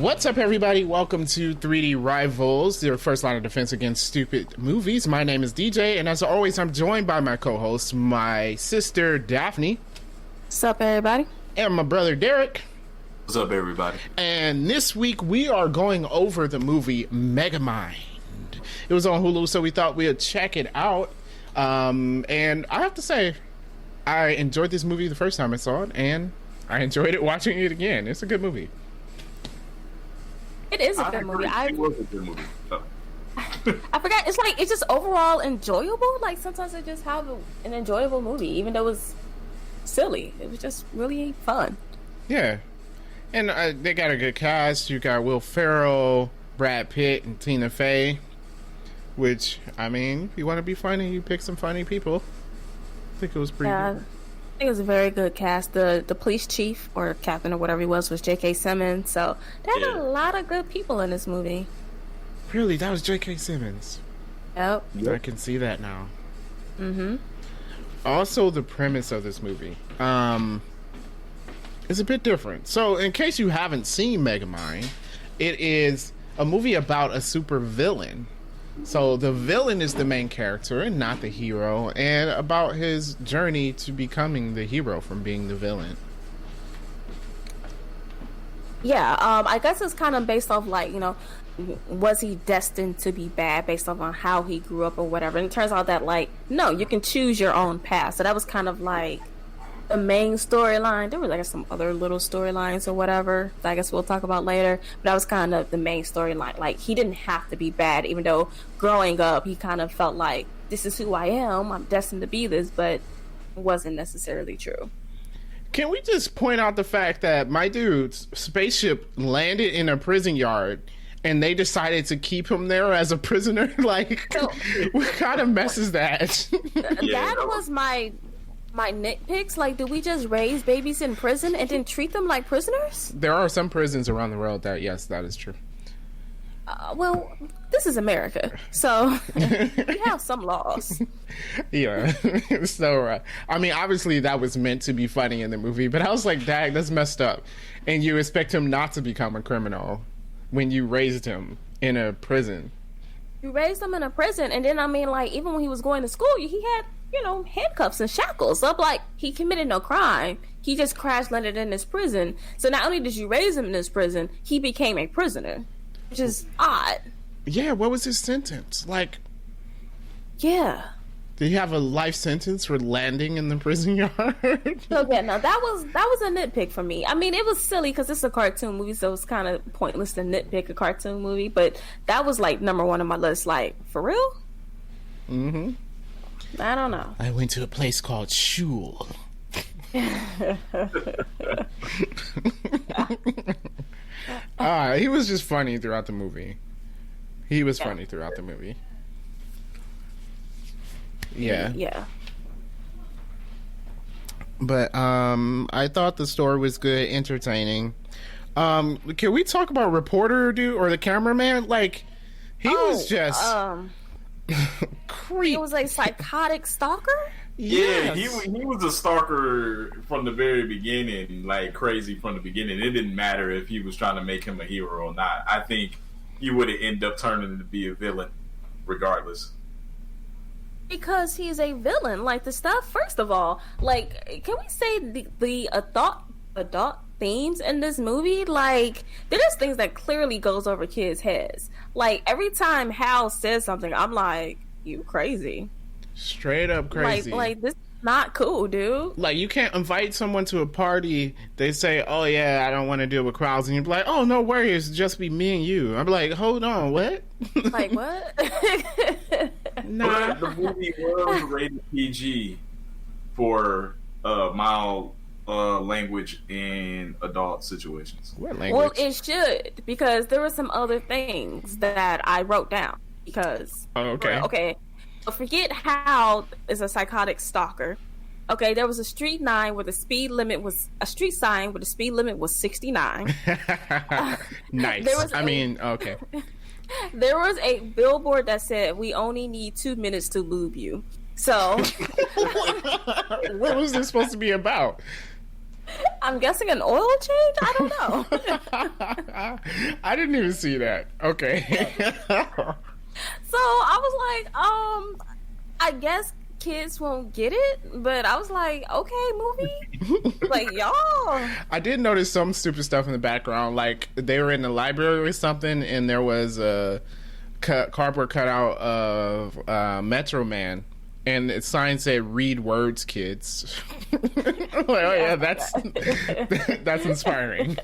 What's up, everybody? Welcome to 3D Rivals, your first line of defense against stupid movies. My name is DJ, and as always, I'm joined by my co-host, my sister, Daphne. What's up, everybody? And my brother, Derek. What's up, everybody? And this week, we are going over the movie Megamind. It was on Hulu, so we thought we'd check it out. And I have to say, I enjoyed this movie the first time I saw it, and I enjoyed it watching it again. It's a good movie. It is a good movie. It was a good movie. Oh. I forgot. It's just overall enjoyable. Like sometimes I just have an enjoyable movie, even though it was silly. It was just really fun. Yeah, and they got a good cast. You got Will Ferrell, Brad Pitt, and Tina Fey. Which, I mean, if you want to be funny, you pick some funny people. I think it was pretty good. I think it was a very good cast. The police chief or captain or whatever he was J.K. Simmons. So they had a lot of good people in this movie. Really, that was J.K. Simmons. Yep. I can see that now. Mm-hmm. Also, the premise of this movie is a bit different. So, in case you haven't seen Megamind, it is a movie about a super villain. So the villain is the main character and not the hero, and about his journey to becoming the hero from being the villain. Yeah, I guess it's kind of based off, like, was he destined to be bad based off on how he grew up or whatever. And it turns out that, like, no, you can choose your own path. So that was kind of like the main storyline. There was, I guess, some other little storylines or whatever that I guess we'll talk about later. But that was kind of the main storyline. Like, he didn't have to be bad, even though growing up, he kind of felt like, this is who I am. I'm destined to be this, but it wasn't necessarily true. Can we just point out the fact that my dude's spaceship landed in a prison yard and they decided to keep him there as a prisoner? Like, So, what kind of mess is that? that was my nitpicks. Like, do we just raise babies in prison and then treat them like prisoners? There are some prisons around the world that, yes, that is true. Well, this is America, so we have some laws. Yeah. So, I mean, obviously that was meant to be funny in the movie, but I was like, dang, that's messed up. And you expect him not to become a criminal when you raised him in a prison. You raised him in a prison, and then, I mean, like, even when he was going to school, he had, handcuffs and shackles. So, like, he committed no crime. He just crash landed in this prison. So not only did you raise him in this prison, he became a prisoner, which is odd. Yeah, what was his sentence? Like, yeah. did he have a life sentence for landing in the prison yard? So yeah, no, that was a nitpick for me. I mean, it was silly because it's a cartoon movie, so it's kind of pointless to nitpick a cartoon movie. But that was like number one on my list. Like, for real? Mm-hmm. I don't know. I went to a place called Shul. He was just funny throughout the movie. He was funny throughout the movie. Yeah. Yeah. But I thought the story was good, entertaining. Can we talk about reporter dude or the cameraman? Like, he was just creep. He was a psychotic stalker? Yeah, Yes. he was a stalker from the very beginning, like crazy from the beginning. It didn't matter if he was trying to make him a hero or not. I think he would have ended up turning to be a villain regardless. Because he's a villain. Like, the stuff, first of all, like, can we say the adult themes in this movie? Like, there's things that clearly goes over kids' heads. Like, every time Hal says something, I'm like, you crazy. Straight up crazy. Like this is not cool, dude. Like, you can't invite someone to a party. They say, oh, yeah, I don't want to deal with crowds. And you're like, oh, no worries. Just be me and you. I'm like, hold on, what? Like, what? Nah. But the movie was rated PG for mild language in adult situations. What language? Well, it should, because there were some other things that I wrote down. Because, okay. So forget how is a psychotic stalker. Okay, there was a street sign where the speed limit was 69. Nice. Okay. There was a billboard that said, "We only need 2 minutes to lube you." So, what was this supposed to be about? I'm guessing an oil change? I don't know. I didn't even see that. Okay. So I was like, I guess kids won't get it, but I was like, okay, movie? Like, y'all. I did notice some stupid stuff in the background. Like, they were in the library or something, and there was a cardboard cutout of Metro Man. And its sign said, "Read words, kids." Like, oh yeah, that's inspiring.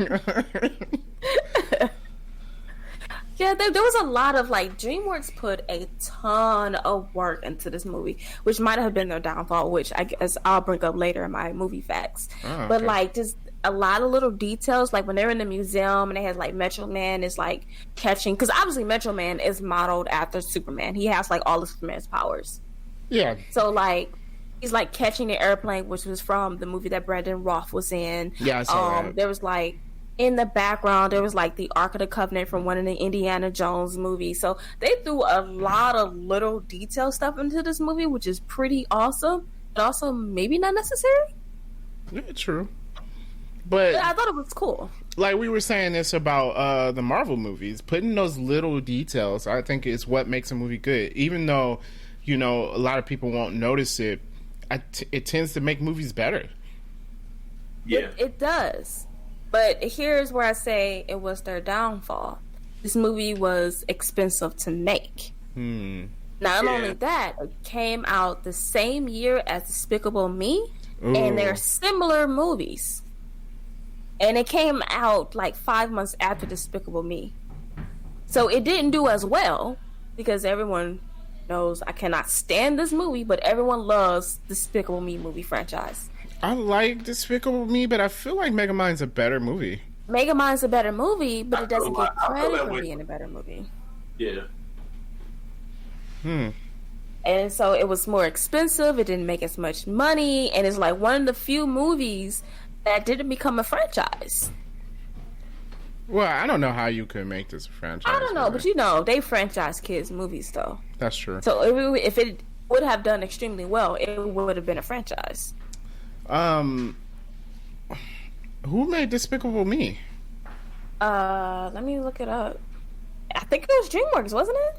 Yeah, there was a lot of like DreamWorks put a ton of work into this movie, which might have been their downfall, which I guess I'll bring up later in my movie facts. Oh, okay. But like just a lot of little details, like when they're in the museum and they have like Metro Man is like catching, because obviously Metro Man is modeled after Superman. He has like all of Superman's powers. Yeah. So like he's like catching the airplane, which was from the movie that Brandon Roth was in. Yeah, I saw that. There was like in the background there was like the Ark of the Covenant from one of the Indiana Jones movies. So they threw a lot of little detail stuff into this movie, which is pretty awesome, but also maybe not necessary. Yeah, true. But I thought it was cool. Like we were saying this about the Marvel movies, putting those little details, I think, is what makes a movie good. Even though, you know, a lot of people won't notice it, it tends to make movies better. Yeah, it does. But here's where I say it was their downfall. This movie was expensive to make. Not only that, it came out the same year as Despicable Me, and they're similar movies. And it came out like 5 months after Despicable Me. So it didn't do as well, because everyone knows I cannot stand this movie, but everyone loves Despicable Me movie franchise. I like Despicable Me, but I feel like Megamind's a better movie. Megamind's a better movie, but it doesn't get I feel credit that for way. being a better movie. yeah. And so it was more expensive, it didn't make as much money, and it's like one of the few movies that didn't become a franchise. Well, I don't know how you could make this a franchise. I don't know, but you know, they franchise kids movies though. That's true. So if it would have done extremely well, it would have been a franchise. Who made Despicable Me? Let me look it up. I think it was DreamWorks, wasn't it?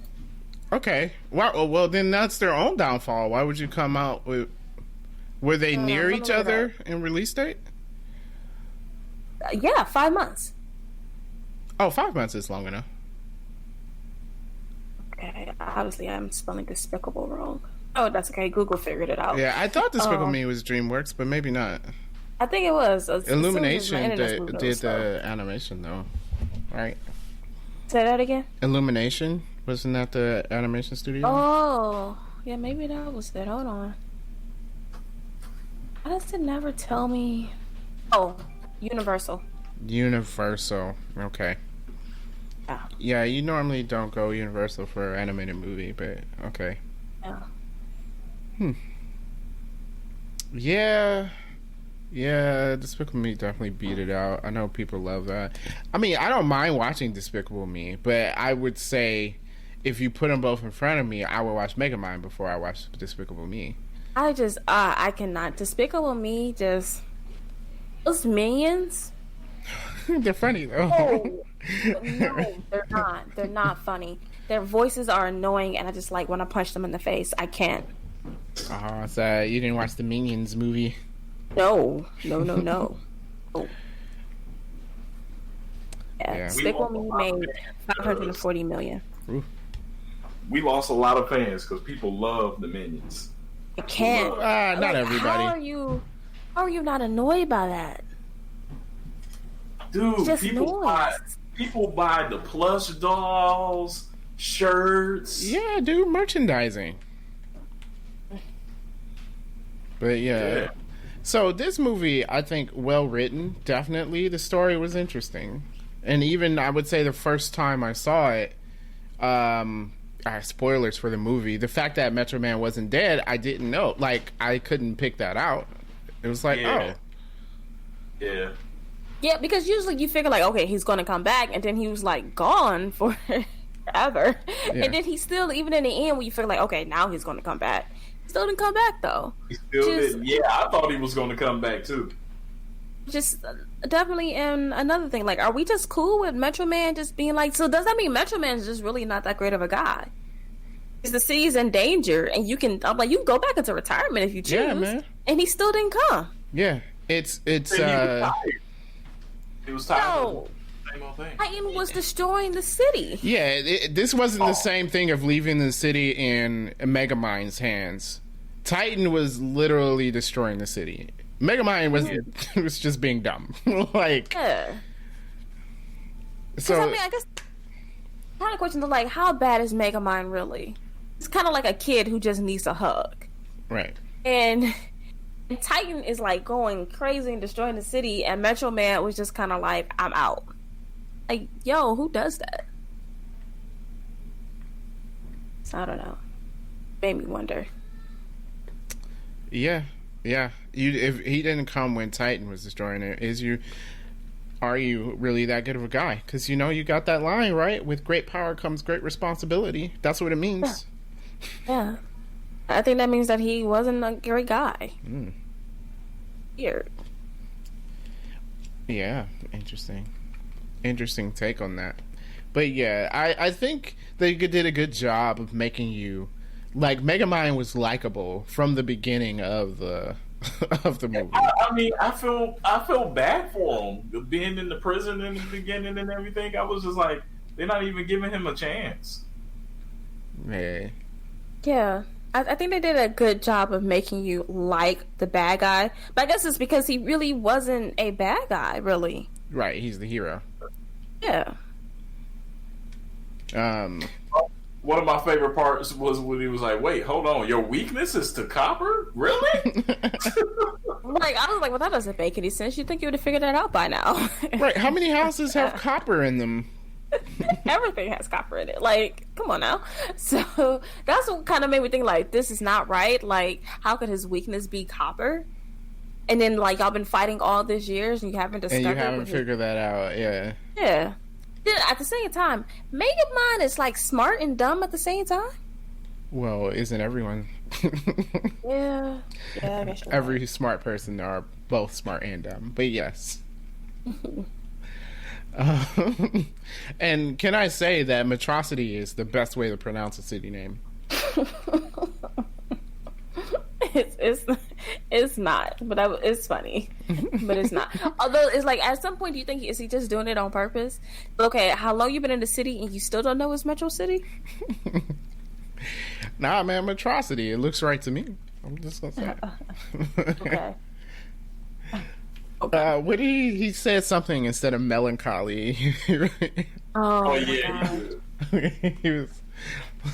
Okay. Well, then that's their own downfall. Why would you come out with... Were they near let me each look it other up. in release date? Yeah, 5 months. Oh, 5 months is long enough. Okay, obviously I'm spelling Despicable wrong. Oh, that's okay. Google figured it out. Yeah, I thought Despicable Me was DreamWorks, but maybe not. I think it was. Illumination did the animation, though. Right? Say that again? Illumination? Wasn't that the animation studio? Oh, yeah, maybe that was it. Hold on. Why does it never tell me? Oh, Universal. Universal. Okay. Yeah. Yeah, you normally don't go Universal for an animated movie, but okay. Yeah. Yeah, Despicable Me definitely beat it out. I know people love that. I mean, I don't mind watching Despicable Me, but I would say if you put them both in front of me, I would watch Megamind before I watch Despicable Me. I cannot. Despicable Me, just those minions. They're funny, though. No, they're not. They're not funny. Their voices are annoying, and I just like when I punch them in the face. I can't. Oh, so you didn't watch the Minions movie? No. Oh. Yeah, Despicable Me made $540 million. Ooh. We lost a lot of fans because people love the Minions. I can't. Not everybody. How are you not annoyed by that? Dude, Just people buy the plush dolls, shirts. Yeah, dude, merchandising. But yeah. So this movie, I think, well written. Definitely, the story was interesting, and even I would say the first time I saw it, spoilers for the movie. The fact that Metro Man wasn't dead, I didn't know. Like, I couldn't pick that out. It was like, Yeah, Yeah, because usually you figure like, okay, he's going to come back, and then he was like gone for forever, Yeah. and then he still, even in the end, when you figure like, okay, now he's going to come back, he still didn't come back though. he still didn't. Yeah, I thought he was going to come back too. just definitely in another thing. Like, are we just cool with Metro Man just being like? So does that mean Metro Man is just really not that great of a guy? Because the city's in danger, and you can. I'm like, you can go back into retirement if you choose. Yeah, man. And he still didn't come. Yeah, it's. He was tired. He was tired. No. Same old thing. Titan was destroying the city. Yeah, this wasn't the same thing of leaving the city in Megamind's hands. Titan was literally destroying the city. Megamind was just being dumb. Like, Yeah. so I mean, I guess kind of question is like, how bad is Megamind really? It's kind of like a kid who just needs a hug. right. And Titan is like going crazy and destroying the city, and Metro Man was just kind of like, I'm out. Like, yo, who does that? So I don't know. Made me wonder. Yeah. If he didn't come when Titan was destroying it, are you really that good of a guy? Because you got that line right. With great power comes great responsibility. That's what it means. Yeah. I think that means that he wasn't a great guy. Weird. Yeah, interesting take on that. But yeah, I think they did a good job of making you like Megamind was likable from the beginning of the movie. I mean, I feel bad for him being in the prison in the beginning and everything. I was just like, they're not even giving him a chance. Yeah. Yeah. I think they did a good job of making you like the bad guy. But I guess it's because he really wasn't a bad guy, really. Right, he's the hero. Yeah. One of my favorite parts was when he was like, "Wait, hold on, your weakness is to copper? Really?" Like, I was like, well, that doesn't make any sense. You'd think you would have figured that out by now. Right, how many houses have copper in them? Everything has copper in it. Like, come on now. So that's what kind of made me think, like, this is not right. Like, how could his weakness be copper? And then, like, y'all been fighting all these years and you haven't discovered. And you haven't figured that out. Yeah. Yeah. Then at the same time, Megamind is like smart and dumb at the same time. Well, isn't everyone? Yeah. Yeah, I guess you're Every right. smart person are both smart and dumb. But yes. And can I say that Metrocity is the best way to pronounce a city name? It's not, but it's funny, but it's not. Although it's like, at some point, do you think is he just doing it on purpose? Okay, how long you been in the city and you still don't know it's Metro City? Nah, man, Metrocity. It looks right to me. I'm just gonna say. Okay. What he said something instead of melancholy. Oh yeah. He was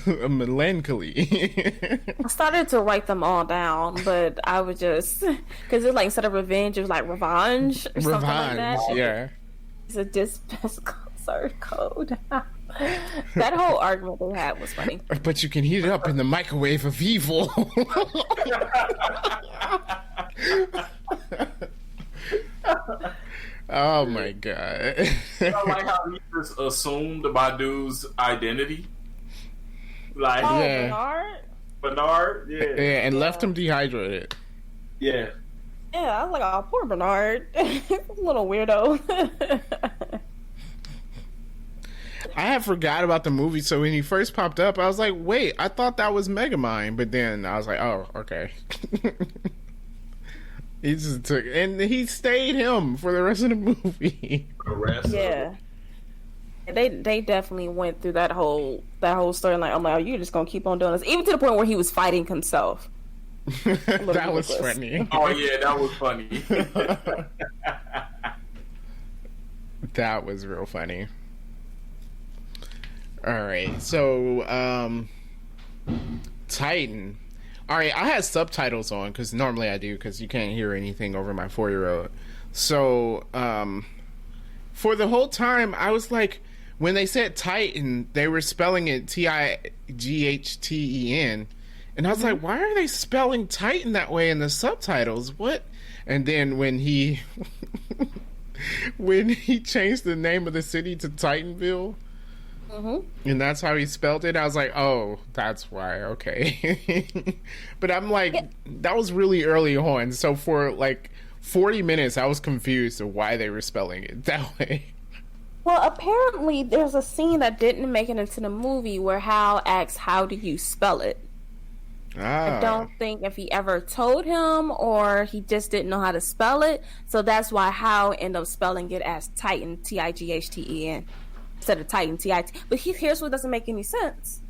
a melancholy. I started to write them all down, but I would just because it's like instead of revenge, it was like revenge or something like that. Yeah. It's a dispatch code. That whole argument they had was funny. But you can heat it up in the microwave of evil. Oh my god. I like how he just assumed Badu's identity. Like, Oh, Yeah. Bernard? Bernard, yeah. Yeah, and left him dehydrated. Yeah. Yeah, I was like, oh, poor Bernard. A little weirdo. I had forgot about the movie, so when he first popped up, I was like, wait, I thought that was Megamind. But then I was like, oh, okay. He just took, and he stayed him for the rest of the movie. The rest Yeah. They definitely went through that whole story. Like, I'm like, oh, you're just gonna keep on doing this, even to the point where he was fighting himself. That was ridiculous. funny. Oh yeah, that was funny. That was real funny. All right, so Titan. All right, I had subtitles on because normally I do because you can't hear anything over my 4-year-old. So for the whole time, I was like, when they said Titan, they were spelling it Tighten, and I was like, why are they spelling Titan that way in the subtitles? What? And then when he when he changed the name of the city to Titanville. And that's how he spelled it. I was like, oh, that's why. Okay. But I'm like, that was really early on. So for like 40 minutes, I was confused of why they were spelling it that way. Well, apparently there's a scene that didn't make it into the movie where Hal asks, "How do you spell it?" I don't think if he ever told him or he just didn't know how to spell it. So that's why Hal ended up spelling it as Titan, Tighten, instead of Titan, Tit. But here's what doesn't make any sense.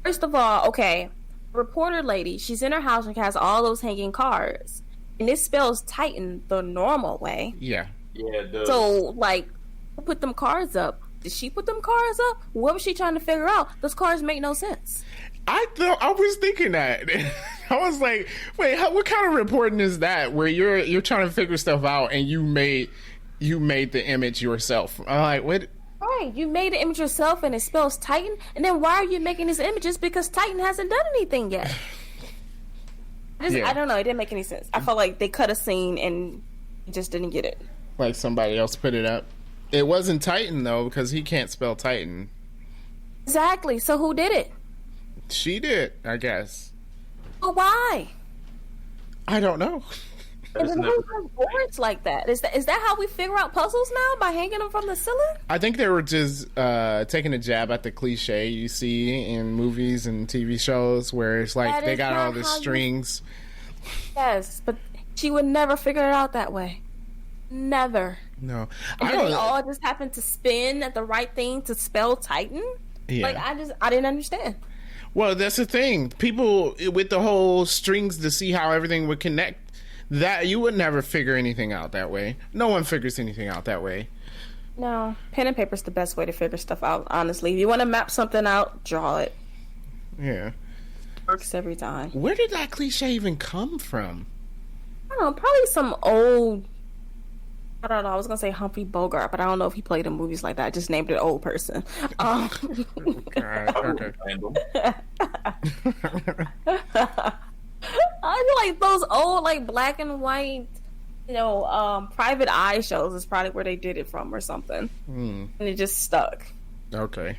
First of all, okay, reporter lady, she's in her house and has all those hanging cards. And it spells Titan the normal way. Yeah. Yeah, it does. So, like, who put them cards up? Did she put them cards up? What was she trying to figure out? Those cards make no sense. I was thinking that. I was like, wait, what kind of reporting is that where you're trying to figure stuff out and you made the image yourself? I'm like, what? Right, you made the image yourself and it spells Titan, and then why are you making these images? Because Titan hasn't done anything yet. I don't know, it didn't make any sense. I felt like they cut a scene and just didn't get it. Like somebody else put it up. It wasn't Titan though, because he can't spell Titan. Exactly, so who did it? She did, I guess. But why? I don't know. And then who has boards like that? Is that how we figure out puzzles now? By hanging them from the ceiling? I think they were just taking a jab at the cliche you see in movies and TV shows where it's like they got all the strings. Yes, but she would never figure it out that way. Never. No. And they all just happened to spin at the right thing to spell Titan? Yeah. Like, I didn't understand. Well, that's the thing. People with the whole strings to see how everything would connect, that you would never figure anything out that way. No one figures anything out that way. No, pen and paper's the best way to figure stuff out, honestly. If you want to map something out, draw it. Yeah. Works every time. Where did that cliche even come from? I don't know, probably some old... I don't know, I was going to say Humphrey Bogart, but I don't know if he played in movies like that. I just named it old person. Okay. I feel like those old, like, black and white, Private Eye shows is probably where they did it from or something. And it just stuck. Okay.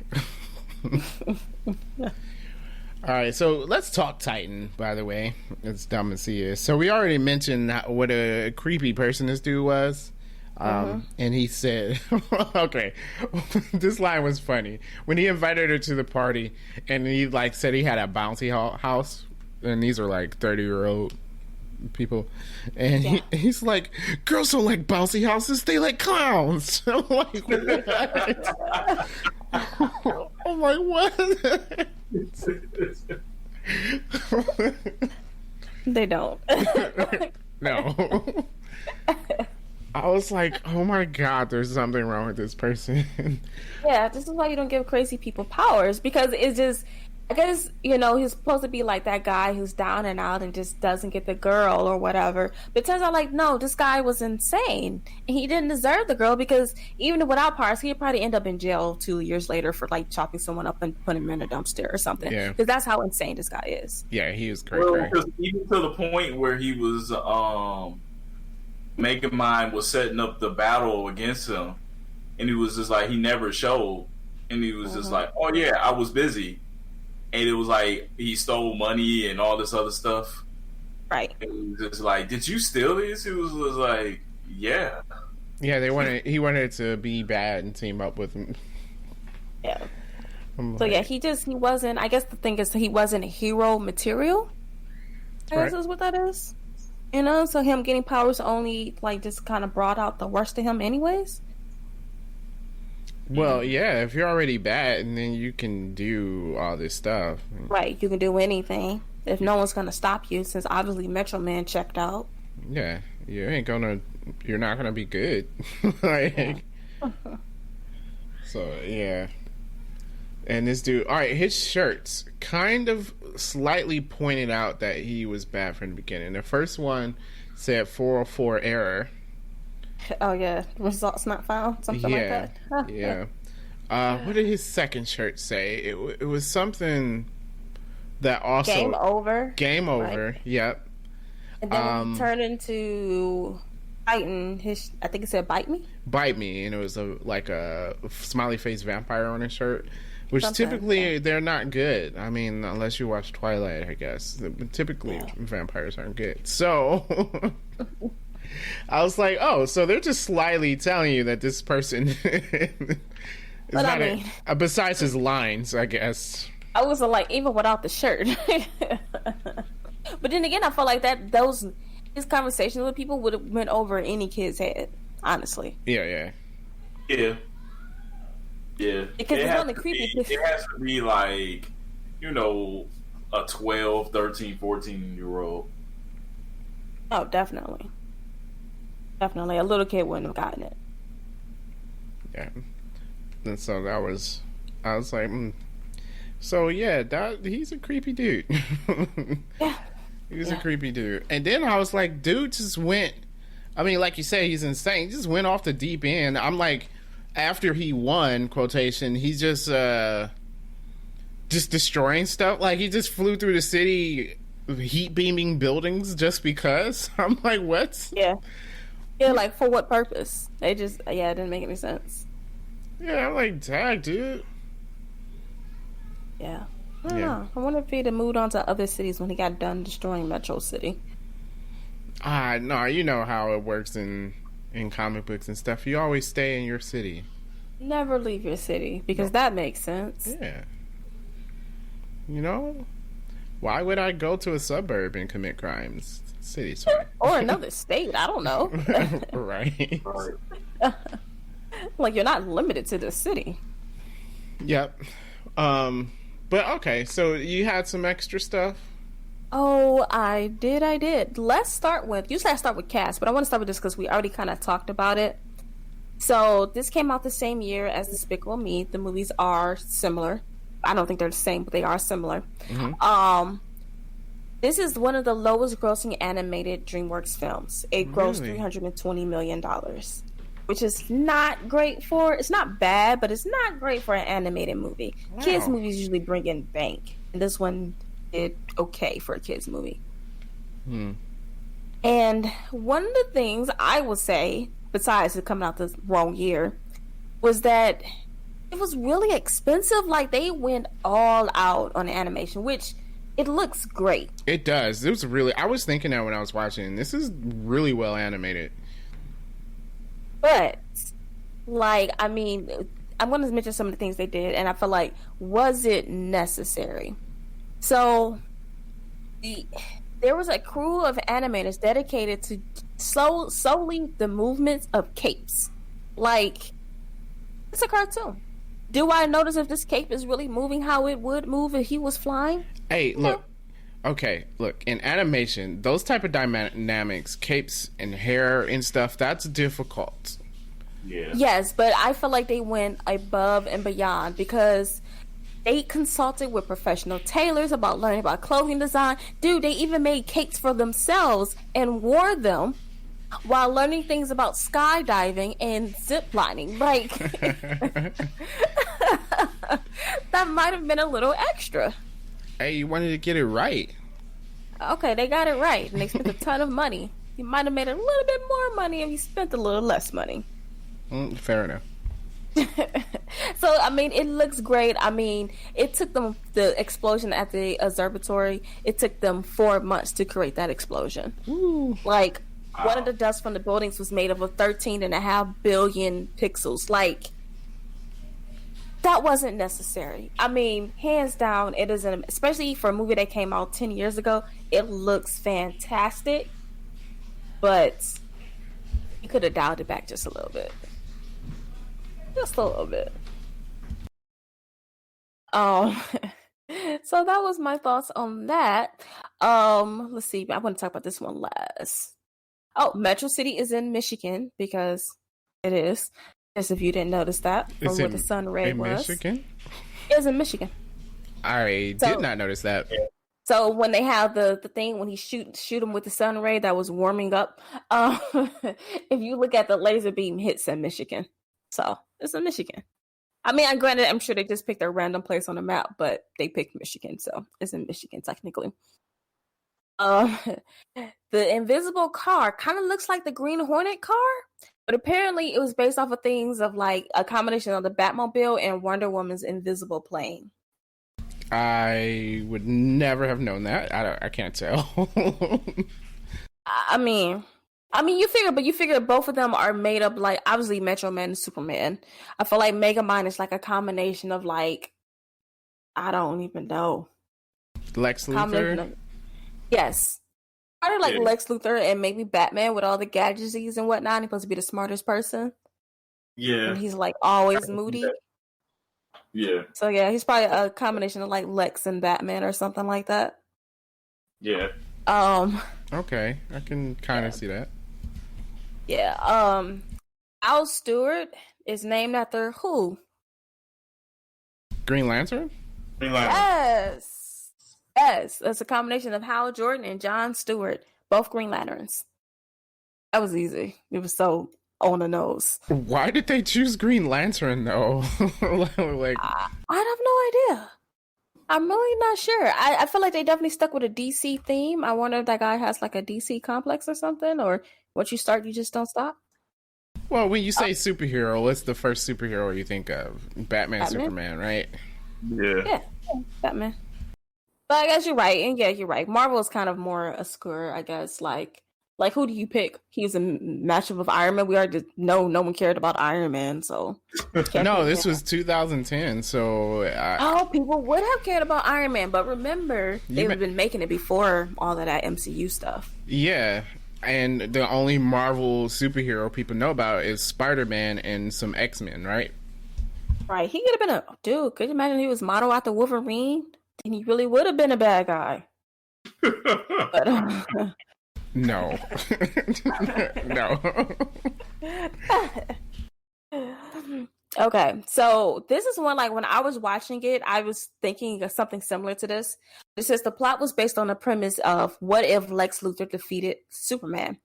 Alright, so let's talk Titan, by the way. As dumb as he is. So we already mentioned what a creepy person this dude was. And he said, okay, this line was funny. When he invited her to the party and he like said he had a bouncy house, and these are like 30-year-old people, and he's like, girls don't like bouncy houses, they like clowns. I'm like, what? I'm like, what? They don't. No. I was like, oh my god, there's something wrong with this person. Yeah, this is why you don't give crazy people powers, because it's just, I guess, he's supposed to be like that guy who's down and out and just doesn't get the girl or whatever. But it turns out, like, no, this guy was insane. And he didn't deserve the girl, because even without powers, he'd probably end up in jail 2 years later for, like, chopping someone up and putting him in a dumpster or something. Yeah. Because that's how insane this guy is. Yeah, he was crazy. Well, because even to the point where he was, Megamind was setting up the battle against him, and he was just like, he never showed. And he was just like, oh yeah, I was busy. And it was like he stole money and all this other stuff. Right. And it was just like, did you steal this? It was like, yeah. Yeah, he wanted to be bad and team up with him. Yeah. So yeah, he wasn't, I guess the thing is he wasn't hero material. I guess is what that is. So him getting powers only like just kind of brought out the worst of him anyways. Well, yeah, if you're already bad, and then you can do all this stuff. Right, you can do anything. If no one's going to stop you, since obviously Metro Man checked out. Yeah, you're not gonna be good. Like, so, yeah. And this dude, alright, his shirts kind of slightly pointed out that he was bad from the beginning. The first one said 404 error. Oh yeah, results not found, something like that. Yeah. What did his second shirt say? It was something that also game over. Game over. Right. Yep. And then he turned into Titan. I think it said "bite me." Bite me, and it was like a smiley face vampire on his shirt. Which Something, typically they're not good. I mean, unless you watch Twilight, I guess. Typically vampires aren't good. So I was like, oh, so they're just slyly telling you that this person is But not I mean, besides his lines, I guess. I was like, even without the shirt. But then again, I felt like his conversations with people would have went over any kid's head, honestly. Yeah. Yeah. Because it's only creepy. It has to be like, a 12, 13, 14-year-old. Oh, definitely. Definitely. A little kid wouldn't have gotten it. Yeah. And so I was like, so yeah, he's a creepy dude. Yeah. He was a creepy dude. And then I was like, dude just went, I mean, like you say, he's insane. He just went off the deep end. I'm like, after he won, quotation, he's just destroying stuff. Like, he just flew through the city heat beaming buildings just because. I'm like, what? Yeah, like, for what purpose? It didn't make any sense. Yeah, I'm like, dang, dude. Yeah. I don't know. I wonder if he'd have moved on to other cities when he got done destroying Metro City. No, you know how it works in comic books and stuff. You always stay in your city. Never leave your city, because that makes sense. Yeah. Why would I go to a suburb and commit crimes? City's fine. Or another state, I don't know. Right. Like, you're not limited to the city. Yep. But okay, so you had some extra stuff? Oh, I did. Let's start with, usually I start with cast, but I want to start with this because we already kind of talked about it. So this came out the same year as Despicable Me. The movies are similar. I don't think they're the same, but they are similar. Mm-hmm. This is one of the lowest grossing animated DreamWorks films. It grossed $320 million, which is not great it's not bad, but it's not great for an animated movie. Wow. Kids movies usually bring in bank, and this one did okay for a kids movie. And one of the things I would say, besides it coming out the wrong year, was that it was really expensive. Like, they went all out on animation, which it looks great. It does. I was thinking that when I was watching. This is really well animated. But, like, I mean, I'm going to mention some of the things they did, and I feel like, was it necessary? So, there was a crew of animators dedicated to solely the movements of capes. Like, it's a cartoon. Do I notice if this cape is really moving how it would move if he was flying? Hey, look. Okay, look, in animation, those type of dynamics, capes and hair and stuff, that's difficult. Yeah. Yes, but I feel like they went above and beyond because they consulted with professional tailors about learning about clothing design. Dude, they even made capes for themselves and wore them while learning things about skydiving and ziplining. Like, that might have been a little extra. Hey, you wanted to get it right. Okay, they got it right, and they spent a ton of money. You might have made a little bit more money if you spent a little less money. Fair enough. So, I mean, it looks great. I mean, it took them, the explosion at the observatory, it took them 4 months to create that explosion. Ooh. Like, one of the dust from the buildings was made of 13.5 billion pixels. Like, that wasn't necessary. I mean, hands down, it is especially for a movie that came out 10 years ago, it looks fantastic, but you could have dialed it back just a little bit. Just a little bit. So that was my thoughts on that. Let's see. I want to talk about this one last. Oh, Metro City is in Michigan because it is. As if you didn't notice that from where the sun ray was. Michigan? It was in Michigan. I did not notice that. So when they have the thing when he shoot him with the sun ray that was warming up, if you look at the laser beam hits in Michigan, so it's in Michigan. I mean, granted, I'm sure they just picked a random place on the map, but they picked Michigan, so it's in Michigan technically. The invisible car kind of looks like the Green Hornet car, but apparently it was based off of things of like a combination of the Batmobile and Wonder Woman's invisible plane. I would never have known that. I can't tell. I mean, I mean, you figure both of them are made up, like, obviously Metro Man and Superman. I feel like Megamind is like a combination of, like, I don't even know. Lex Luthor? Yes. Probably like Lex Luthor and maybe Batman with all the gadgets and whatnot. He's supposed to be the smartest person. Yeah. And he's like always moody. Yeah. So yeah, he's probably a combination of like Lex and Batman or something like that. Yeah. Okay, I can kind of see that. Yeah. Al Stewart is named after who? Green Lantern? Green Lantern. Yes. It's a combination of Hal Jordan and John Stewart, both Green Lanterns. That was easy. It was so on the nose. Why did they choose Green Lantern though? Like, I have no idea. I'm really not sure. I feel like they definitely stuck with a DC theme. I wonder if that guy has like a DC complex or something, or once you start, you just don't stop. well, when you say superhero, what's the first superhero you think of? Batman? Superman, right? Yeah, Batman. But I guess you're right, and yeah, you're right. Marvel is kind of more obscure, I guess. Like who do you pick? He's a matchup of Iron Man. We already know no one cared about Iron Man, so no, this was 2010, so people would have cared about Iron Man, but remember they've been making it before all of that MCU stuff. Yeah, and the only Marvel superhero people know about is Spider-Man and some X-Men, right? Right, he could have been a dude. Could you imagine he was modeled after Wolverine? Then he really would have been a bad guy. But, no. No. Okay, so this is one, like, when I was watching it, I was thinking of something similar to this. It says the plot was based on the premise of what if Lex Luthor defeated Superman?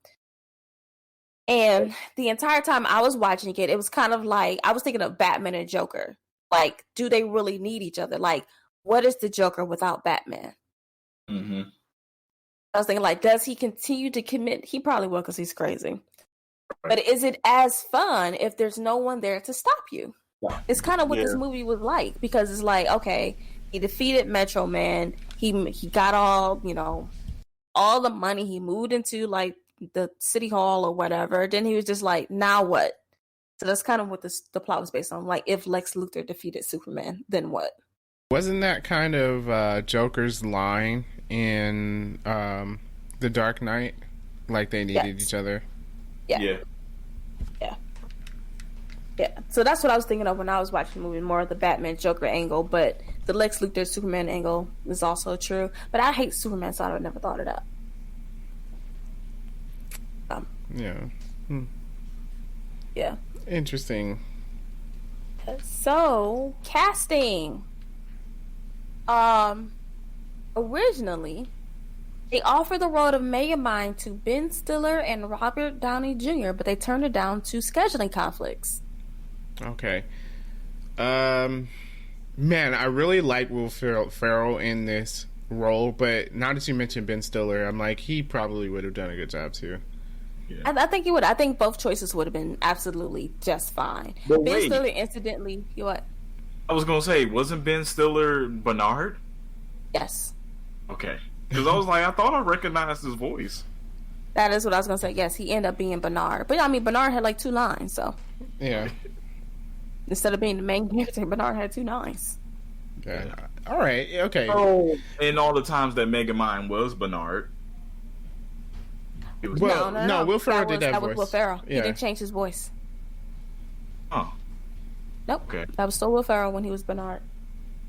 And the entire time I was watching it, it was kind of like, I was thinking of Batman and Joker. Like, do they really need each other? Like, what is the Joker without Batman? Mm-hmm. I was thinking, like, does he continue to commit? He probably will because he's crazy. Right. But is it as fun if there's no one there to stop you? Yeah. It's kind of what this movie was like, because it's like, okay, he defeated Metro Man. He got all, all the money. He moved into, like, the city hall or whatever. Then he was just like, now what? So that's kind of what the plot was based on. Like, if Lex Luthor defeated Superman, then what? Wasn't that kind of Joker's line in The Dark Knight? Like they needed each other? Yeah. So that's what I was thinking of when I was watching the movie, more of the Batman Joker angle, but the Lex Luthor Superman angle is also true. But I hate Superman, so I would never thought of that. Yeah. Interesting. So, casting. Originally, they offered the role of Megamind to Ben Stiller and Robert Downey Jr., but they turned it down to scheduling conflicts. Okay. Man, I really like Will Ferrell in this role, but now that you mentioned Ben Stiller, I'm like, he probably would have done a good job too. Yeah. I think he would. I think both choices would have been absolutely just fine. But Ben Stiller, incidentally, what? I was gonna say, wasn't Ben Stiller Bernard? Yes. Okay, because I was like, I thought I recognized his voice. That is what I was gonna say. Yes, he ended up being Bernard, but I mean, Bernard had like 2 lines, so yeah. Instead of being the main character, Bernard had 2 lines. Yeah. All right. Okay. Oh, and all the times that Megamind was Bernard. No, Will Ferrell did that voice. That was Will Ferrell. Yeah. He didn't change his voice. Oh. Nope. Okay. That was still Will Ferrell when he was Bernard.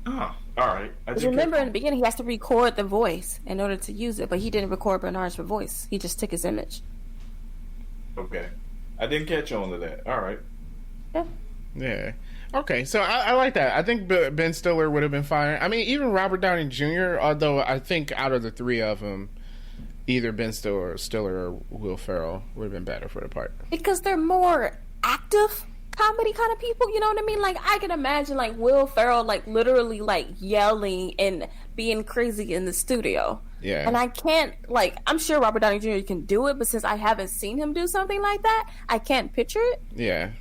Oh, all right. Remember, in the beginning, he has to record the voice in order to use it, but he didn't record Bernard's voice. He just took his image. Okay. I didn't catch on to that. All right. Yeah. Yeah. Okay, so I like that. I think Ben Stiller would have been fine. I mean, even Robert Downey Jr., although I think out of the 3 of them, either Ben Stiller or Will Ferrell would have been better for the part. Because they're more active comedy kind of people, you know what I mean? Like, I can imagine, like, Will Ferrell, like, literally, like, yelling and being crazy in the studio. Yeah. And I can't, like, I'm sure Robert Downey Jr. can do it, but since I haven't seen him do something like that, I can't picture it. Yeah.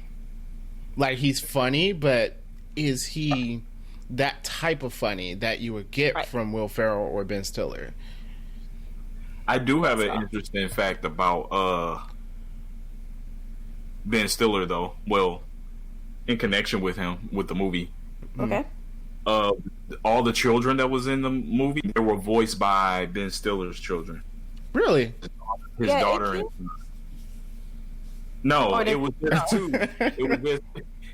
Like, he's funny, but is he that type of funny that you would get from Will Ferrell or Ben Stiller? I do have an interesting fact about Ben Stiller though. Well, in connection with him with the movie. Okay. Uh, all the children that was in the movie, they were voiced by Ben Stiller's children. Really? His Yeah, daughter it and no, Or they- it was just two.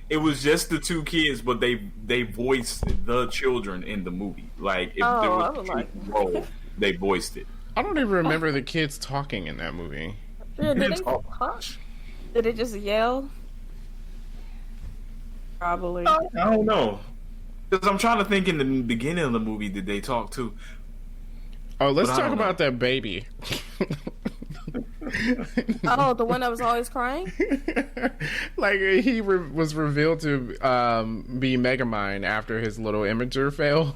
It was just the two kids, but they voiced the children in the movie. Like if there I was was a like- role, they voiced it. I don't even remember the kids talking in that movie. Yeah, did It's they, all- huh? Did they just yell? Probably. I don't know. Because I'm trying to think in the beginning of the movie, did they talk too? Oh, let's But I talk don't about that baby. Oh, the one that was always crying? Like he was revealed to be Megamind after his little imager failed.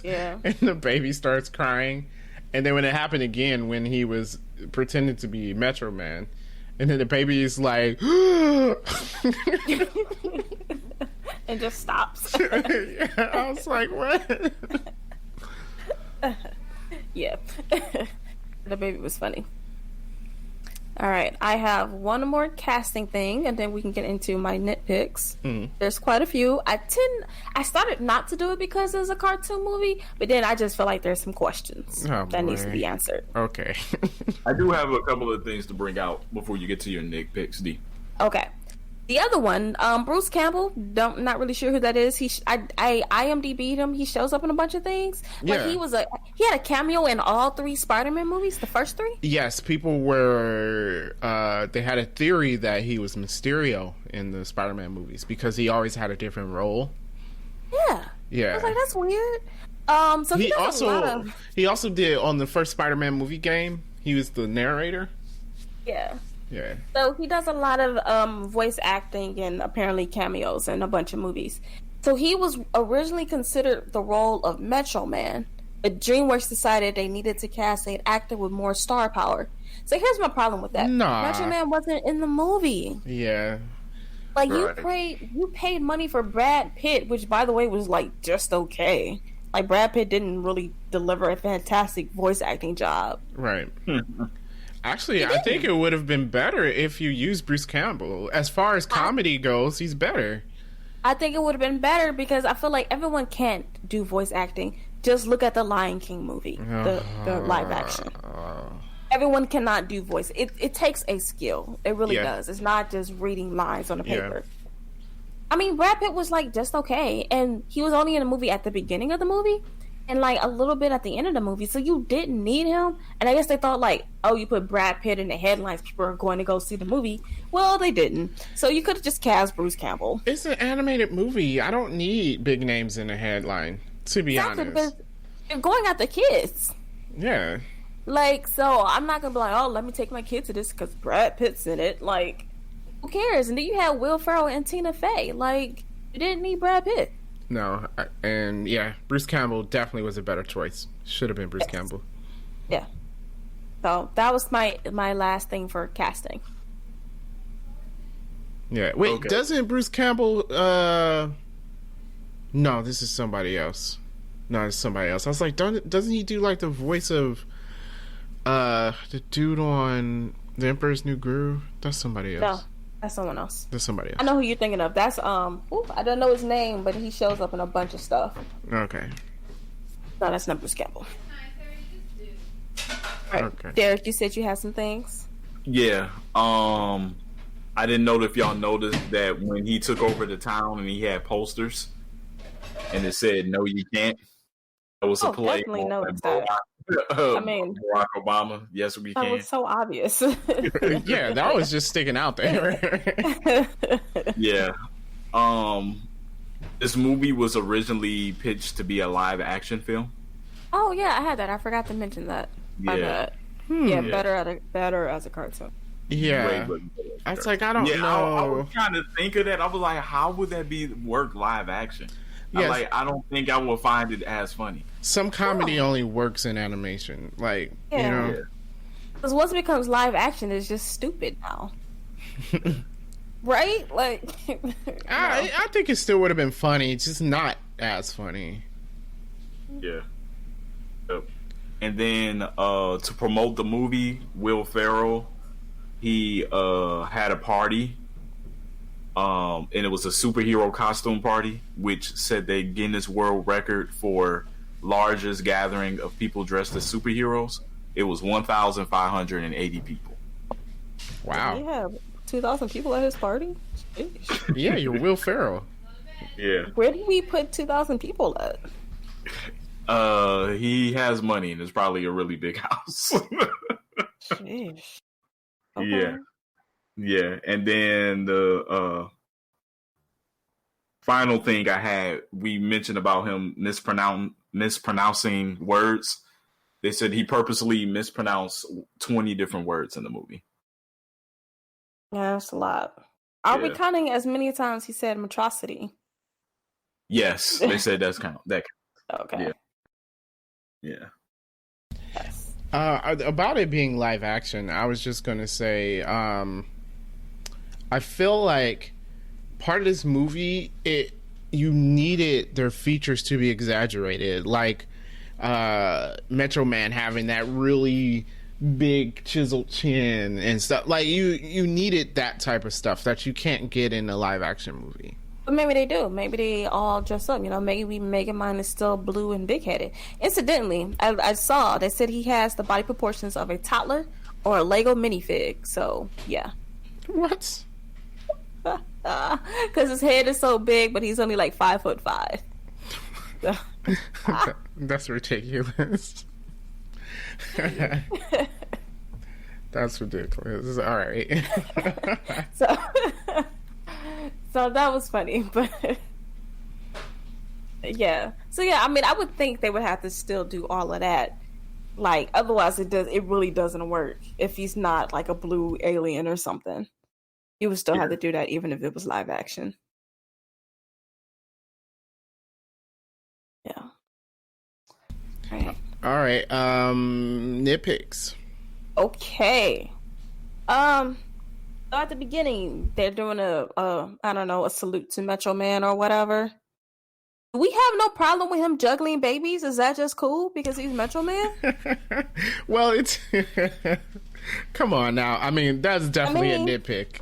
Yeah. And the baby starts crying, and then when it happened again, when he was pretending to be Metro Man, and then the baby is like, And just stops. I was like, what? Yeah. The baby was funny. All right, I have one more casting thing, and then we can get into my nitpicks. There's quite a few. I started not to do it because it's a cartoon movie, but then I just feel like there's some questions that needs to boy. be answered. Okay. I do have a couple of things to bring out before you get to your nitpicks, D. Okay. The other one, Bruce Campbell, not really sure who that is. I IMDb'd him. He shows up in a bunch of things. Like Yeah. he had a cameo in all 3 Spider-Man movies, the first 3. Yes, people were. They had a theory that he was Mysterio in the Spider-Man movies because he always had a different role. Yeah. I Yeah. was like, that's weird. So he does a lot of he also did on the first Spider-Man movie game. He was the narrator. yeah. Yeah. So he does a lot of voice acting and apparently cameos in a bunch of movies. So he was originally considered the role of Metro Man, but DreamWorks decided they needed to cast an actor with more star power. So here's my problem with that. Nah. Metro Man wasn't in the movie. Yeah. Like Right. you paid money for Brad Pitt, which by the way was like just okay. Like Brad Pitt didn't really deliver a fantastic voice acting job. Right. Actually, I think it would have been better if you used Bruce Campbell. As far as comedy goes, he's better. I think it would have been better because I feel like everyone can't do voice acting. Just look at the Lion King movie, the live action. Everyone cannot do voice. It takes a skill. It really Yeah. does. It's not just reading lines on a Yeah. paper. I mean, Brad Pitt was like just okay, and he was only in the movie at the beginning of the movie, and like a little bit at the end of the movie. So you didn't need him. And I guess they thought like, oh, you put Brad Pitt in the headlines, people are going to go see the movie. Well, they didn't. So you could have just cast Bruce Campbell. It's an animated movie. I don't need big names in the headline, to be Exactly, honest. because you're going after kids. Yeah. Like, so I'm not gonna be like, oh, let me take my kid to this because Brad Pitt's in it. Like, who cares? And then you have Will Ferrell and Tina Fey. Like, you didn't need Brad Pitt. No. And yeah, Bruce Campbell definitely was a better choice. Should have been Bruce Campbell. Yeah. So that was my last thing for casting. Yeah. Wait, Okay. doesn't Bruce Campbell No, this is somebody else. No, it's somebody else. I was like, doesn't he do like the voice of the dude on The Emperor's New Groove? That's somebody No, else. that's someone else. That's somebody I else. know who you're thinking of. That's I don't know his name, but he shows up in a bunch of stuff. Okay. No, that's not Bruce Campbell. All right. Okay. Derek, you said you had some things. Yeah. I didn't know if y'all noticed that when he took over the town and he had posters and it said "No, you can't." That was a Oh, play definitely on noticed that. I mean- Barack Obama. Yes, we That can. was so obvious. Yeah, that was just sticking out there. Yeah. This movie was originally pitched to be a live action film. Oh yeah, I had that. I forgot to mention that. My Yeah. bad. Yeah, Yeah. better as a cartoon. Yeah. I was like, I don't Yeah, I know. was trying to think of that. I was like, how would that be work live action? Yes. I don't think I will find it as funny. Some comedy only works in animation. Like, you Yeah. know. Yeah. Because once it becomes live action, it's just stupid now. Right? Like, I think it still would have been funny, just not as funny. Yeah. Yep. And then to promote the movie, Will Ferrell, he had a party and it was a superhero costume party, which set the Guinness World Record for largest gathering of people dressed as superheroes. It was 1,580 people. Wow. Yeah, 2,000 people at his party. Sheesh. Yeah, you're Will Ferrell. Yeah. Where did we put 2,000 people at? He has money and it's probably a really big house. Sheesh. Yeah. Yeah. And then the final thing I had, we mentioned about him mispronouncing words. They said he purposely mispronounced 20 different words in the movie. Yeah, that's a lot. Are we counting as many times he said Metrocity? Yes, they said that counts. Okay. Yeah. Yes. About it being live action, I was just gonna say, I feel like part of this movie, you needed their features to be exaggerated, like Metro Man having that really big chiseled chin and stuff. Like you needed that type of stuff that you can't get in a live action movie. But maybe they do. Maybe they all dress up. You know, maybe Megamind is still blue and big headed. Incidentally, I saw they said he has the body proportions of a toddler or a Lego minifig. So yeah. What? Because his head is so big, but he's only like 5'5". That's ridiculous. That's ridiculous. All right. So that was funny, but yeah. So yeah, I mean, I would think they would have to still do all of that. Like, otherwise, it really doesn't work if he's not like a blue alien or something. You would still have to do that even if it was live action. Yeah. All right. Nitpicks. Okay. So at the beginning, they're doing a salute to Metro Man or whatever. We have no problem with him juggling babies. Is that just cool because he's Metro Man? Well, it's come on now. I mean, that's definitely a nitpick.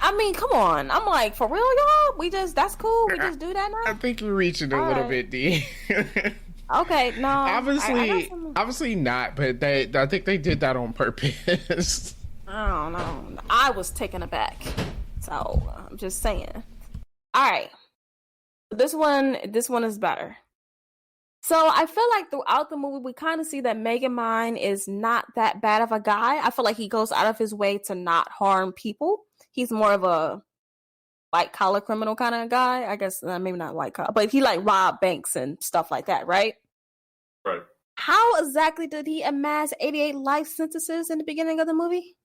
I mean, come on. I'm like, for real, y'all? That's cool. We just do that now? I think you're reaching a little bit, D. Okay, no. Obviously not, but I think they did that on purpose. I don't know. I was taken aback. So, I'm just saying. All right. This one is better. So, I feel like throughout the movie, we kind of see that Megamind is not that bad of a guy. I feel like he goes out of his way to not harm people. He's more of a white-collar criminal kind of guy. I guess maybe not white-collar, but he like robbed banks and stuff like that, right? Right. How exactly did he amass 88 life sentences in the beginning of the movie?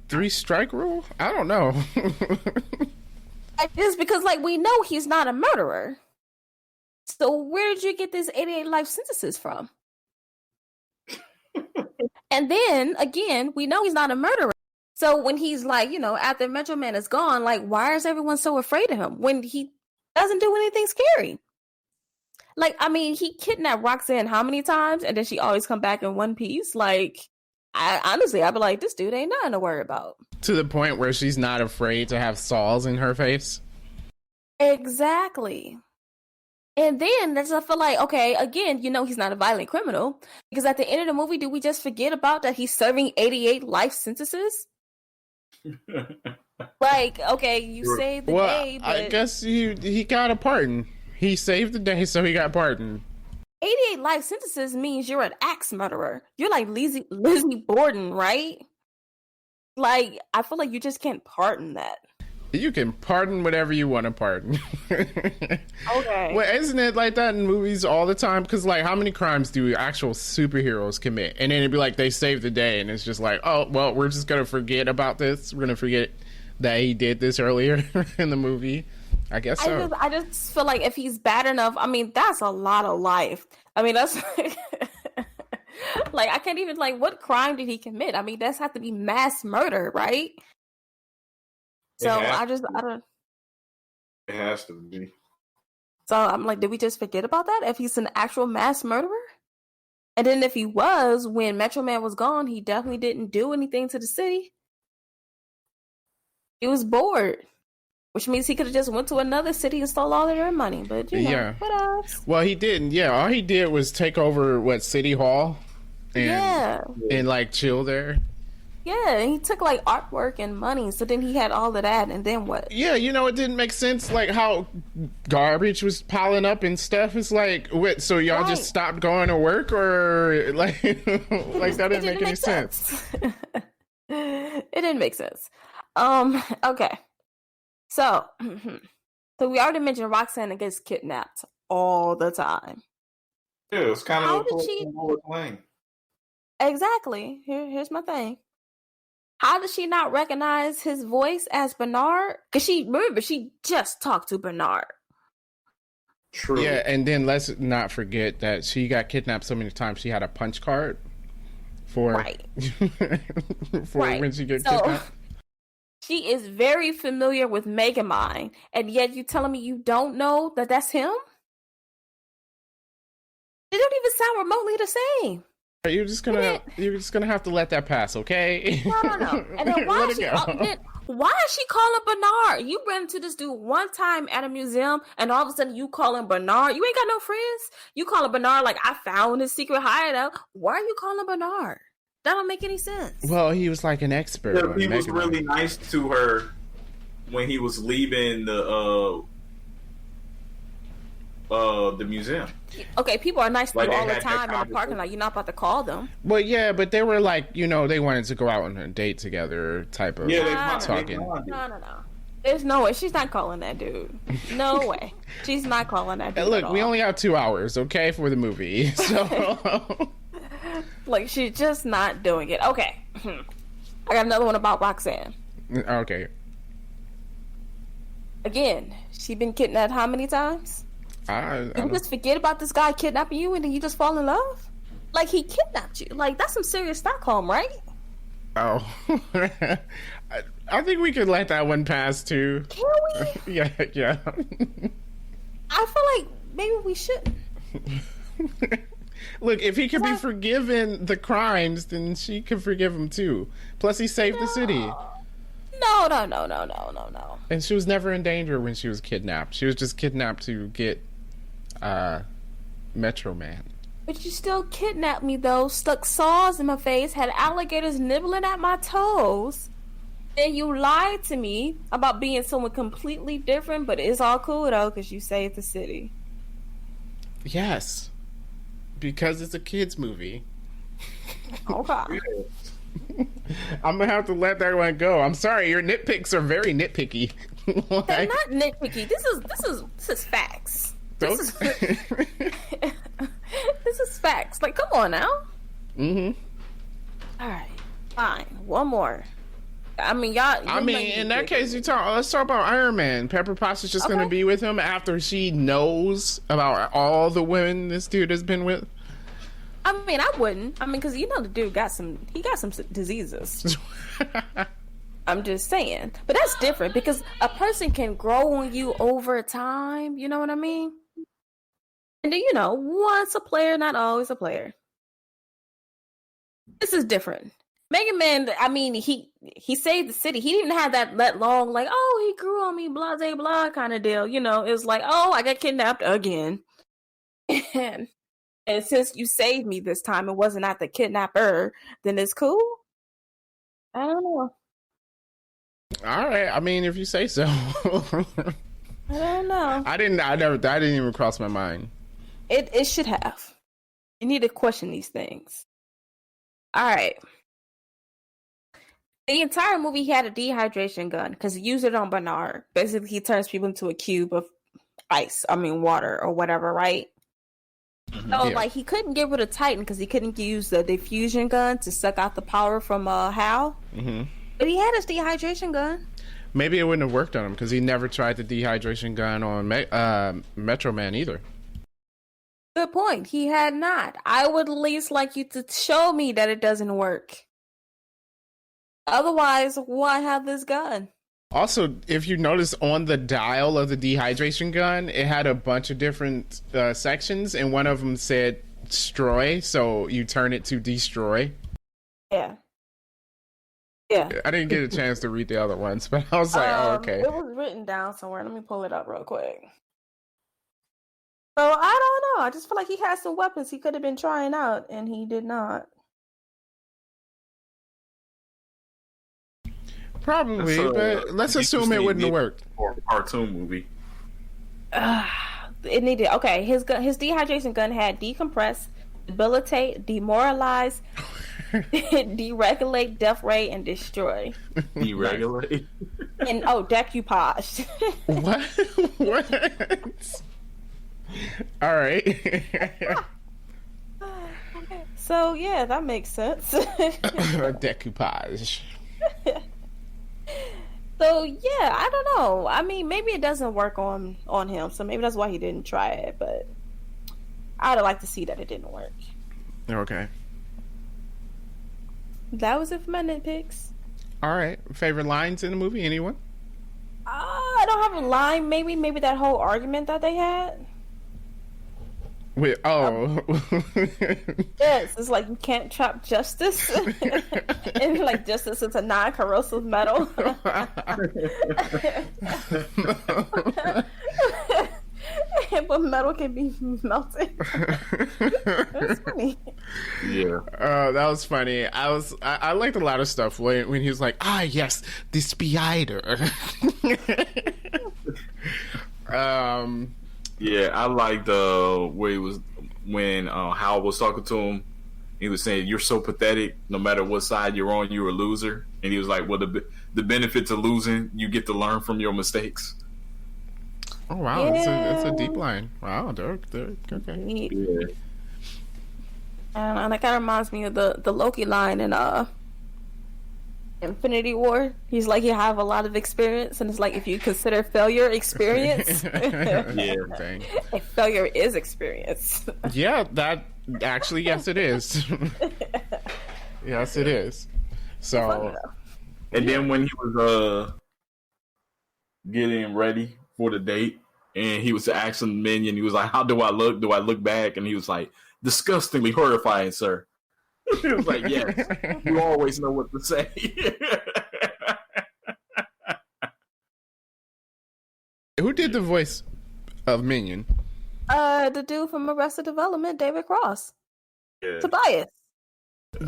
3 strike rule? I don't know. Just because, like, we know he's not a murderer. So where did you get this 88 life sentences from? And then, again, we know he's not a murderer. So when he's like, after Metro Man is gone, like, why is everyone so afraid of him when he doesn't do anything scary? Like, I mean, he kidnapped Roxanne how many times? And then she always come back in one piece? Like, I'd be like, this dude ain't nothing to worry about. To the point where she's not afraid to have saws in her face? Exactly. And then I feel like, okay, again, he's not a violent criminal. Because at the end of the movie, do we just forget about that he's serving 88 life sentences? Like, okay, you saved the day, but I guess he got a pardon. He saved the day, so he got pardoned. 88 life sentences means you're an axe murderer. You're like Lizzie Borden, right? Like, I feel like you just can't pardon that. You can pardon whatever you want to pardon. Okay. Well, isn't it like that in movies all the time? Because, like, how many crimes do actual superheroes commit? And then it'd be like they saved the day, and it's just like, oh, well, we're just going to forget about this. We're going to forget that he did this earlier in the movie. I guess so. I just feel like if he's bad enough, I mean, that's a lot of life. I mean, that's like, I can't even, like, what crime did he commit? I mean, that's have to be mass murder, right? So I don't. It has to be. So I'm like, did we just forget about that? If he's an actual mass murderer? And then if he was, when Metro Man was gone, he definitely didn't do anything to the city. He was bored, which means he could have just went to another city and stole all of their money. But what else? Well, he didn't. Yeah, all he did was take over City Hall, and like chill there. Yeah, he took like artwork and money, so then he had all of that, and then what? Yeah, it didn't make sense, like how garbage was piling up and stuff. It's like, what? So y'all just stopped going to work, or like that didn't make any sense. It didn't make sense. Okay, so we already mentioned Roxanne gets kidnapped all the time. Yeah, it's kind of a thing. Exactly. Here's my thing. How does she not recognize his voice as Bernard? Because she just talked to Bernard. True. Yeah, and then let's not forget that she got kidnapped so many times she had a punch card for when she got kidnapped. She is very familiar with Megamind, and yet you telling me you don't know that that's him? They don't even sound remotely the same. You're just gonna have to let that pass, okay? No. And then why is she calling Bernard? You ran into this dude one time at a museum, and all of a sudden you calling Bernard. You ain't got no friends. You calling Bernard like, I found his secret hideout. Why are you calling Bernard? That don't make any sense. Well, he was like an expert. Yeah, he was really nice to her when he was leaving the museum. Okay, people are nice to you all the time in the parking lot. You're not about to call them. Well, yeah, but they were like, they wanted to go out on a date together type of talking. No. There's no way. She's not calling that dude. No way. She's not calling that dude. And look, we only have 2 hours, okay, for the movie. So, like, she's just not doing it. Okay. I got another one about Roxanne. Okay. Again, she been kidnapped how many times? You just forget about this guy kidnapping you and then you just fall in love? Like, he kidnapped you. Like, that's some serious Stockholm, right? Oh. I think we could let that one pass, too. Can we? Yeah. I feel like maybe we shouldn't. Look, if he could be forgiven the crimes, then she could forgive him, too. Plus, he saved the city. No. And she was never in danger when she was kidnapped. She was just kidnapped to get Metro Man. But you still kidnapped me, though. Stuck saws in my face, had alligators nibbling at my toes. Then you lied to me about being someone completely different, but it's all cool, though, because you saved the city. Yes. Because it's a kid's movie. Okay. I'm gonna have to let that one go. I'm sorry, your nitpicks are very nitpicky. They're not nitpicky. This is facts. This is facts. Like, come on now. Mm-hmm. All right, fine. One more. I mean, y'all. In that case, let's talk about Iron Man. Pepper Potts is just gonna be with him after she knows about all the women this dude has been with. I mean, I wouldn't. I mean, because the dude got some diseases. I'm just saying. But that's different because a person can grow on you over time. You know what I mean? And then, once a player, not always a player. This is different. Megamind, I mean, he saved the city. He didn't have that long, like, oh, he grew on me, blah, blah, blah kind of deal. It was like, oh, I got kidnapped again. And since you saved me this time, it wasn't at the kidnapper, then it's cool. I don't know. All right. I mean, if you say so. I don't know. That didn't even cross my mind. It should have. You need to question these things. All right. The entire movie, he had a dehydration gun because he used it on Bernard. Basically, he turns people into a cube of water or whatever, right? So, he couldn't get rid of Titan because he couldn't use the diffusion gun to suck out the power from Hal. Mm-hmm. But he had his dehydration gun. Maybe it wouldn't have worked on him because he never tried the dehydration gun on Metro Man either. Good point. He had not. I would at least like you to show me that it doesn't work. Otherwise, why have this gun? Also, if you notice on the dial of the dehydration gun, it had a bunch of different sections, and one of them said destroy, so you turn it to destroy. Yeah. Yeah. I didn't get a chance to read the other ones, but I was like, oh, okay. It was written down somewhere. Let me pull it up real quick. So I don't know. I just feel like he had some weapons he could have been trying out, and he did not. Probably, but let's assume it wouldn't have worked. For a cartoon movie. It needed. Okay, his dehydration gun had decompress, debilitate, demoralize, deregulate, death ray, and destroy. Deregulate. And decoupage. What? All right. So yeah, that makes sense. Decoupage. So yeah, I don't know. I mean, maybe it doesn't work on him, so maybe that's why he didn't try it. But I'd like to see that it didn't work. Okay. That was it for my nitpicks. All right. Favorite lines in the movie? Anyone? I don't have a line. Maybe that whole argument that they had. Wait, Yes, it's like you can't trap justice, and like justice is a non-corrosive metal. But metal can be melted. That's funny. Yeah. That was funny. I liked a lot of stuff when he was like, yes, the spider. Yeah, I liked where he was when Hal was talking to him. He was saying, "You're so pathetic. No matter what side you're on, you're a loser." And he was like, "Well, the benefit to losing, you get to learn from your mistakes." Oh wow, it's a deep line. Wow, Dirk. Okay. Yeah. And that kind of reminds me of the Loki line in Infinity War. He's like, you have a lot of experience, and it's like, if you consider failure experience, Yeah. Dang. failure is experience. Yeah, that actually, yes, it is. Yes, it is. So, And then when he was getting ready for the date, and he was asking Minion, he was like, "How do I look? Do I look back?" And he was like, "Disgustingly horrifying, sir." He was like, "Yes, you always know what to say." who did the voice of Minion? The dude from Arrested Development, David Cross. Yeah. Tobias.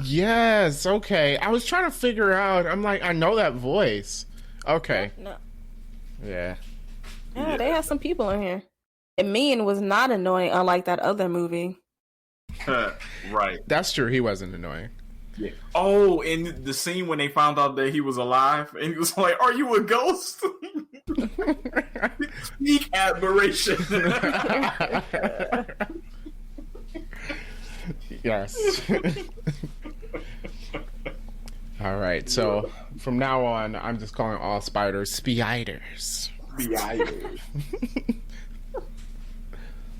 Yes, okay. I was trying to figure out. I'm like, I know that voice. Okay. No. Yeah. Yeah, they have some people in here. And Mean was not annoying, unlike that other movie. Right. That's true. He wasn't annoying. Yeah. Oh, and the scene when they found out that he was alive, and he was like, "Are you a ghost?" Peak admiration. Yes. All right. So from now on, I'm just calling all spiders spiders.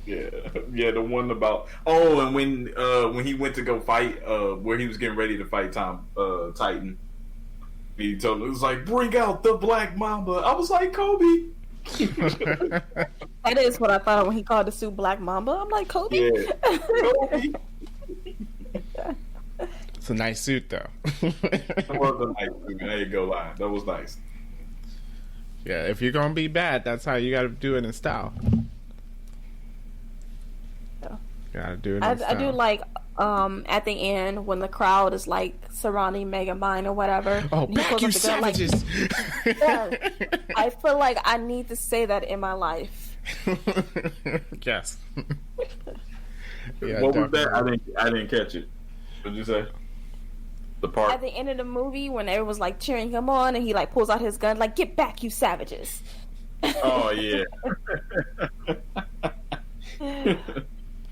Yeah, the one about and when he went to go fight, where he was getting ready to fight Titan, he told him, it was like, "Bring out the Black Mamba." I was like, Kobe. That is what I thought when he called the suit Black Mamba. I'm like, Kobe? Yeah. Kobe. It's a nice suit, though. That was a nice suit. I ain't gonna lie. That was nice. Yeah, if you're gonna be bad, that's how you gotta do it in style. Yeah. Gotta do it in style. I do like at the end when the crowd is like surrounding Megamind or whatever. Oh, and he back pulls you up the gun, like, savages! yeah, I feel like I need to say that in my life. Yes. Yeah, What definitely. was that? I didn't catch it. What did you say? The part At the end of the movie, when everyone was like cheering him on, and he like pulls out his gun, like, "Get back, you savages!" Oh yeah.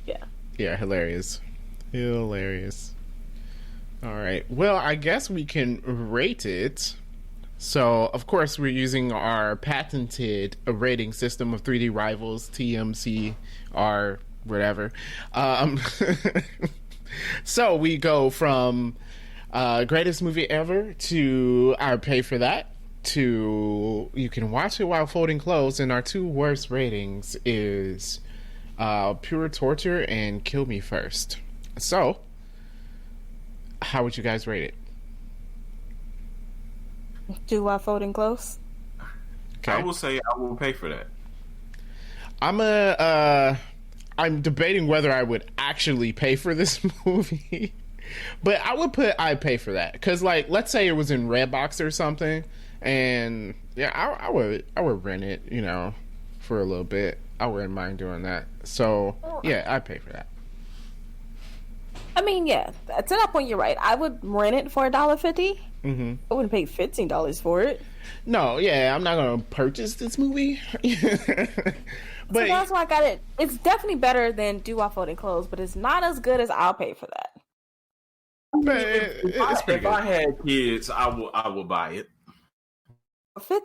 Yeah. Yeah, hilarious. Hilarious. All right. Well, I guess we can rate it. So, of course, we're using our patented rating system of 3D Rivals, TMCR, whatever. So we go from greatest movie ever to I pay for that to you can watch it while folding clothes, and our two worst ratings is Pure Torture and Kill Me First. So, how would you guys rate it? Do I folding close? Okay. I will say I will pay for that. I'm debating whether I would actually pay for this movie. But I'd pay for that. Cause like, let's say it was in Redbox or something, and yeah, I would rent it, you know, for a little bit. I wouldn't mind doing that. So yeah, I'd pay for that. I mean, yeah, to that point, you're right. I would rent it for $1.50. Mm-hmm. I wouldn't pay $15 for it. No, yeah, I'm not gonna purchase this movie. So But that's why I got it. It's definitely better than Do I Fold and Clothes, but it's not as good as I'll pay for that. it's pretty If good. I had kids, I will buy it. $15?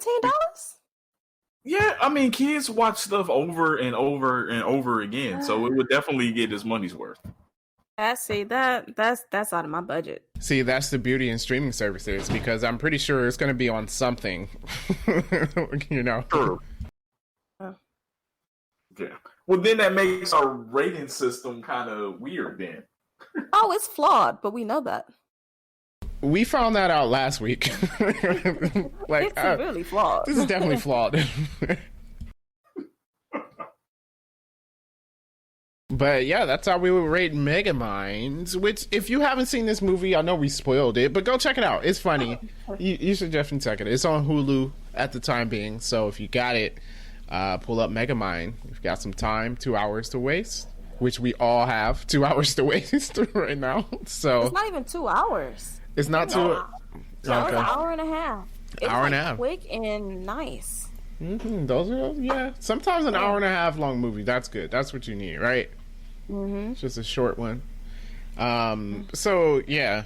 Yeah, I mean, kids watch stuff over and over and over again, so it would definitely get his money's worth. That's out of my budget. See, that's the beauty in streaming services, because I'm pretty sure it's going to be on something. You know. Sure. Yeah. Well, then that makes our rating system kind of weird. Then. Oh, it's flawed, but we know that. We found that out last week. Like, It's really flawed. this is definitely flawed. But yeah, that's how we would rate Megamind. Which, if you haven't seen this movie, I know we spoiled it, but go check it out. It's funny. You should definitely check it. It's on Hulu at the time being. So if you got it, pull up Megamind. You've got some time, 2 hours to waste, which we all have 2 hours to waste right now. So It's not even 2 hours. it's not too. It's an hour and a half. It's Hour and like a half. quick and nice. Mm-hmm. Those are, yeah. Sometimes an hour and a half long movie. That's good. That's what you need, right? Mm-hmm. It's just a short one. So yeah.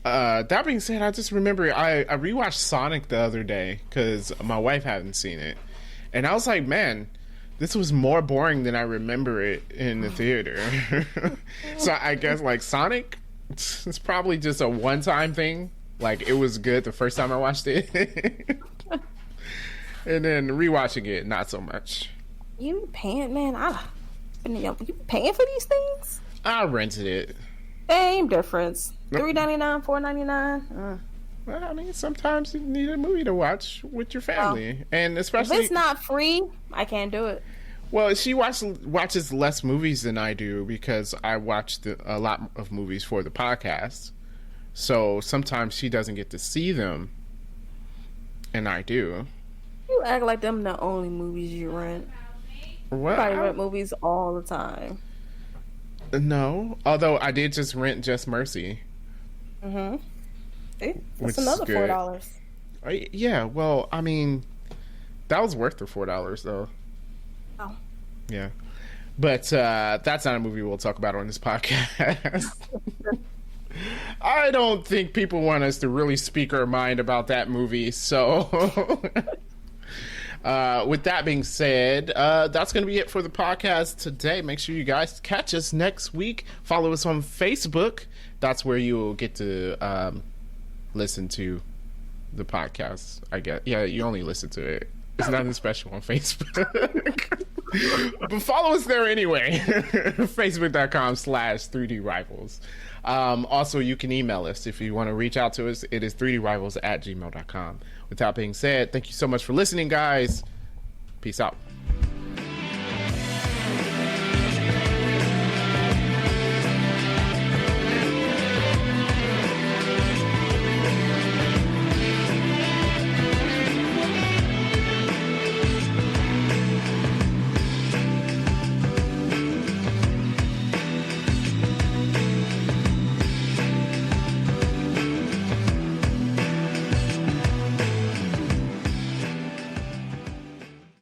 That being said, I just remember I rewatched Sonic the other day because my wife hadn't seen it, and I was like, man, this was more boring than I remember it in the theater. So I guess like Sonic, it's probably just a one-time thing. Like, it was good the first time I watched it, and then rewatching it, not so much. You paying, man? You paying for these things? I rented it. Same difference. Nope. $3.99, $4.99. Well, I mean, sometimes you need a movie to watch with your family, and If especially it's not free, I can't do it. well, she watches less movies than I do because I watch a lot of movies for the podcast. So sometimes she doesn't get to see them, and I do. You act like them the only movies you rent. Well, Probably rent movies all the time. no, although I did just rent Just Mercy. Mm-hmm. See? Which That's is another good. $4. Yeah, well, I mean, that was worth the $4 though. Oh. Yeah, but that's not a movie we'll talk about on this podcast. I don't think people want us to really speak our mind about that movie. So, with that being said, that's going to be it for the podcast today. Make sure you guys catch us next week. Follow us on Facebook. That's where you will get to listen to the podcast, I guess. Yeah, you only listen to it. It's nothing special on Facebook. But follow us there anyway. Facebook.com/3D Rivals. Also, you can email us if you want to reach out to us. It is 3drivals@gmail.com. With that being said, thank you so much for listening, guys. Peace out.